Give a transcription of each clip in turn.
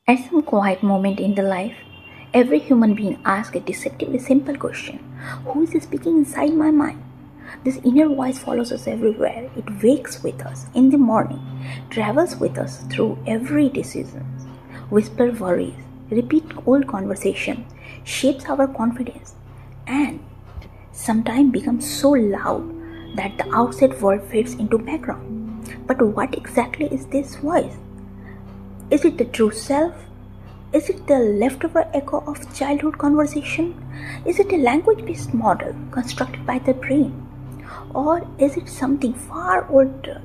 At some quiet moment in the life, every human being asks a deceptively simple question: who is speaking inside my mind? This inner voice follows us everywhere. It wakes with us in the morning, travels with us through every decision, whispers worries, repeats old conversation, shapes our confidence, and sometimes becomes so loud that the outside world fades into background. But what exactly is this voice? Is it the true self? Is it the leftover echo of childhood conversation? Is it a language-based model constructed by the brain? Or is it something far older,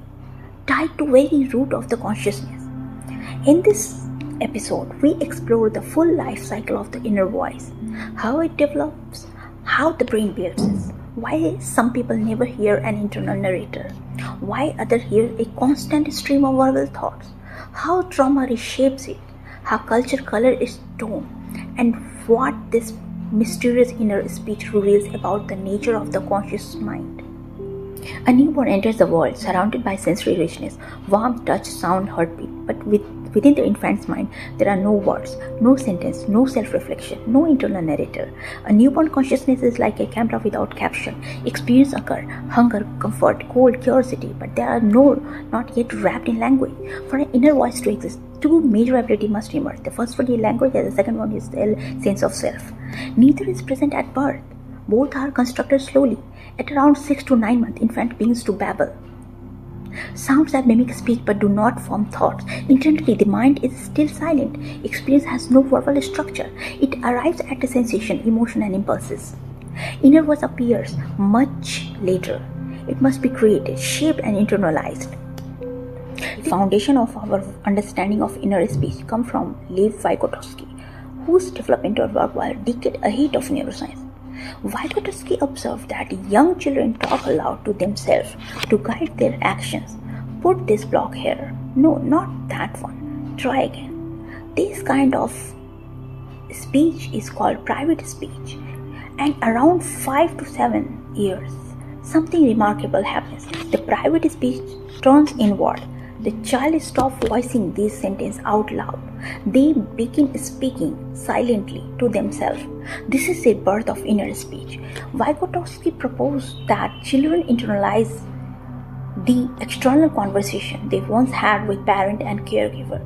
tied to very root of the consciousness? In this episode, we explore the full life cycle of the inner voice, how it develops, how the brain builds it, why some people never hear an internal narrator, why others hear a constant stream of verbal thoughts, how trauma reshapes it, how culture colors its tone, and what this mysterious inner speech reveals about the nature of the conscious mind. A newborn enters the world surrounded by sensory richness, warmth, touch, sound, heartbeat, but within the infant's mind, there are no words, no sentence, no self-reflection, no internal narrator. A newborn consciousness is like a camera without caption. Experience occur, hunger, comfort, cold, curiosity, but they are not yet wrapped in language. For an inner voice to exist, two major abilities must emerge. The first one is language, and the second one is the sense of self. Neither is present at birth. Both are constructed slowly. At around 6 to 9 months, infant begins to babble. Sounds that mimic speech but do not form thoughts. Internally, the mind is still silent. Experience has no verbal structure. It arrives at a sensation, emotion, and impulses. Inner voice appears much later. It must be created, shaped, and internalized. The foundation of our understanding of inner speech comes from Lev Vygotsky, whose developmental work was a decade ahead of neuroscience. Vygotsky observed that young children talk aloud to themselves to guide their actions. Put this block here. No, not that one. Try again. This kind of speech is called private speech. And around 5 to 7 years, something remarkable happens. The private speech turns inward. The child stops voicing these sentences out loud. They begin speaking silently to themselves. This is the birth of inner speech. Vygotsky proposed that children internalize the external conversation they once had with parent and caregiver.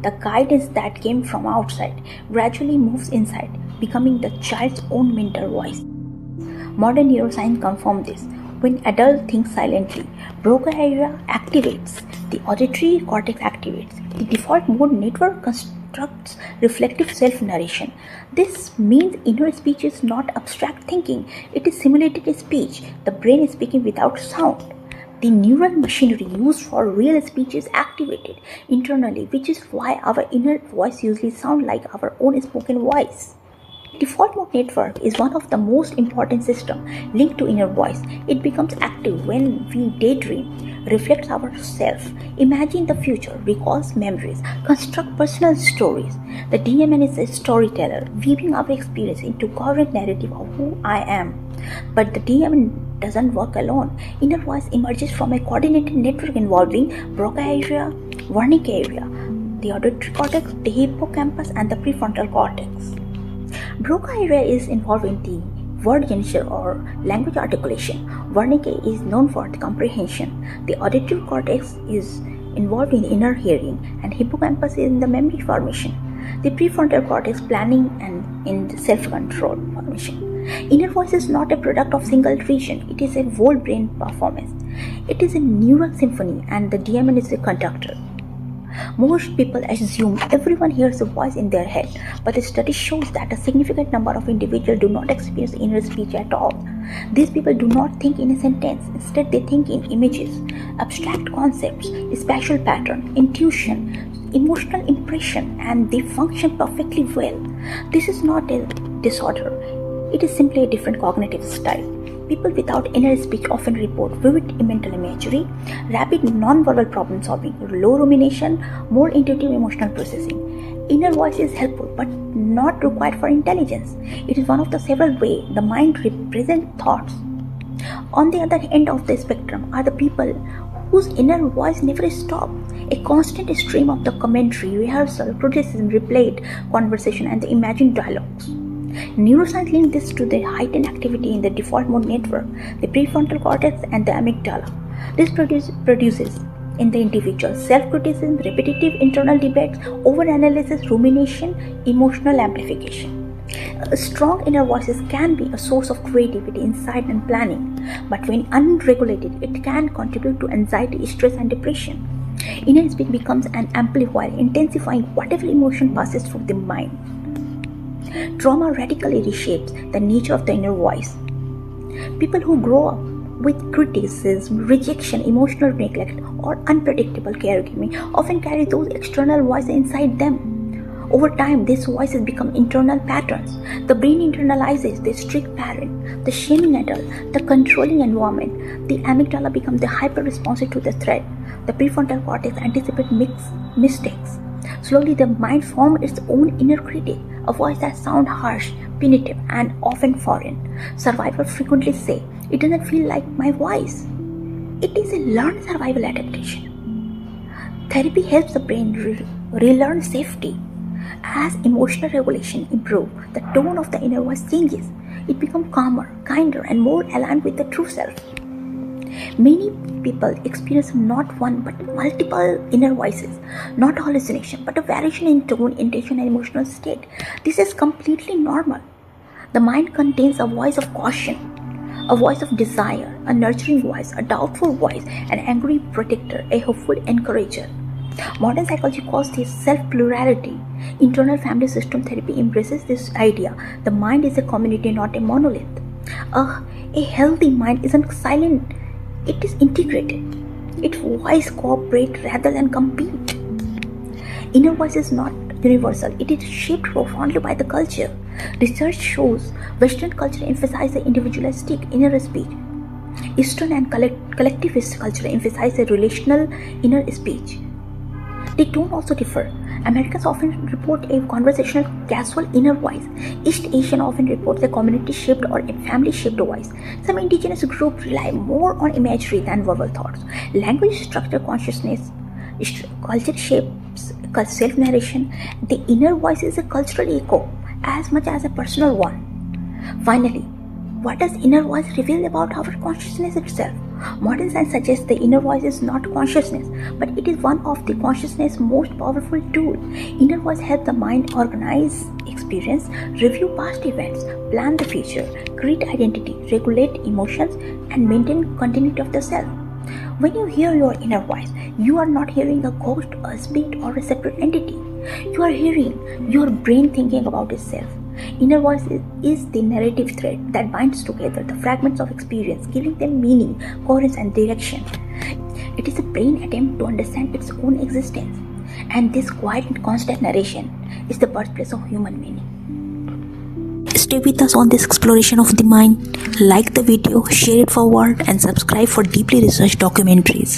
The guidance that came from outside gradually moves inside, becoming the child's own mental voice. Modern neuroscience confirms this. When adults think silently, Broca area activates, the auditory cortex activates, the default mode network constructs reflective self-narration. This means inner speech is not abstract thinking, it is simulated speech. The brain is speaking without sound. The neural machinery used for real speech is activated internally, which is why our inner voice usually sounds like our own spoken voice. Default mode network is one of the most important systems linked to inner voice. It becomes active when we daydream, reflects ourselves, imagine the future, recalls memories, construct personal stories. The DMN is a storyteller, weaving our experience into coherent narrative of who I am. But the DMN doesn't work alone. Inner voice emerges from a coordinated network involving Broca area, Wernicke area, the auditory cortex, the hippocampus, and the prefrontal cortex. Broca area is involved in the word generation or language articulation. Wernicke is known for the comprehension. The auditory cortex is involved in inner hearing, and hippocampus is in the memory formation. The prefrontal cortex planning and in the self-control formation. Inner voice is not a product of single region. It is a whole brain performance. It is a neural symphony, and the DMN is a conductor. Most people assume everyone hears a voice in their head, but the study shows that a significant number of individuals do not experience inner speech at all. These people do not think in a sentence. Instead, they think in images, abstract concepts, spatial pattern, intuition, emotional impression, and they function perfectly well. This is not a disorder. It is simply a different cognitive style. People without inner speech often report vivid mental imagery, rapid non-verbal problem solving, low rumination, more intuitive emotional processing. Inner voice is helpful but not required for intelligence. It is one of the several ways the mind represents thoughts. On the other end of the spectrum are the people whose inner voice never stops, a constant stream of the commentary, rehearsal, criticism, replayed conversation, and the imagined dialogues. Neuroscience links this to the heightened activity in the default mode network, the prefrontal cortex, and the amygdala. This produces in the individual self-criticism, repetitive internal debates, overanalysis, rumination, emotional amplification. Strong inner voices can be a source of creativity, insight, and planning, but when unregulated, it can contribute to anxiety, stress, and depression. Inner speech becomes an amplifier, intensifying whatever emotion passes through the mind. Trauma radically reshapes the nature of the inner voice. People who grow up with criticism, rejection, emotional neglect, or unpredictable caregiving often carry those external voices inside them. Over time, these voices become internal patterns. The brain internalizes the strict parent, the shaming adult, the controlling environment. The amygdala becomes the hyper-responsive to the threat. The prefrontal cortex anticipates mistakes. Slowly, the mind forms its own inner critic, a voice that sounds harsh, punitive, and often foreign. Survivors frequently say, "It doesn't feel like my voice." It is a learned survival adaptation. Therapy helps the brain relearn safety. As emotional regulation improves, the tone of the inner voice changes. It becomes calmer, kinder, and more aligned with the true self. Many people experience not one but multiple inner voices, not hallucination, but a variation in tone, intention, and emotional state. This is completely normal. The mind contains a voice of caution, a voice of desire, a nurturing voice, a doubtful voice, an angry protector, a hopeful encourager. Modern psychology calls this self-plurality. Internal family system therapy embraces this idea. The mind is a community, not a monolith. A healthy mind isn't silent, it is integrated. Its voice cooperates rather than compete. Inner voice is not universal, it is shaped profoundly by the culture. Research shows Western culture emphasizes the individualistic inner speech. Eastern and collectivist culture emphasize a relational inner speech. They don't also differ. Americans often report a conversational, casual inner voice. East Asian often reports a community-shaped or a family-shaped voice. Some indigenous groups rely more on imagery than verbal thoughts. Language structure consciousness. Culture shapes self-narration. The inner voice is a cultural echo as much as a personal one. Finally, what does inner voice reveal about our consciousness itself? Modern science suggests the inner voice is not consciousness, but it is one of the consciousness' most powerful tools. Inner voice helps the mind organize experience, review past events, plan the future, create identity, regulate emotions, and maintain continuity of the self. When you hear your inner voice, you are not hearing a ghost, a spirit, or a separate entity. You are hearing your brain thinking about itself. Inner voice is the narrative thread that binds together the fragments of experience, giving them meaning, coherence, and direction. It is a brain attempt to understand its own existence, and this quiet and constant narration is the birthplace of human meaning. Stay with us on this exploration of the mind. Like the video, share it forward, and subscribe for deeply researched documentaries.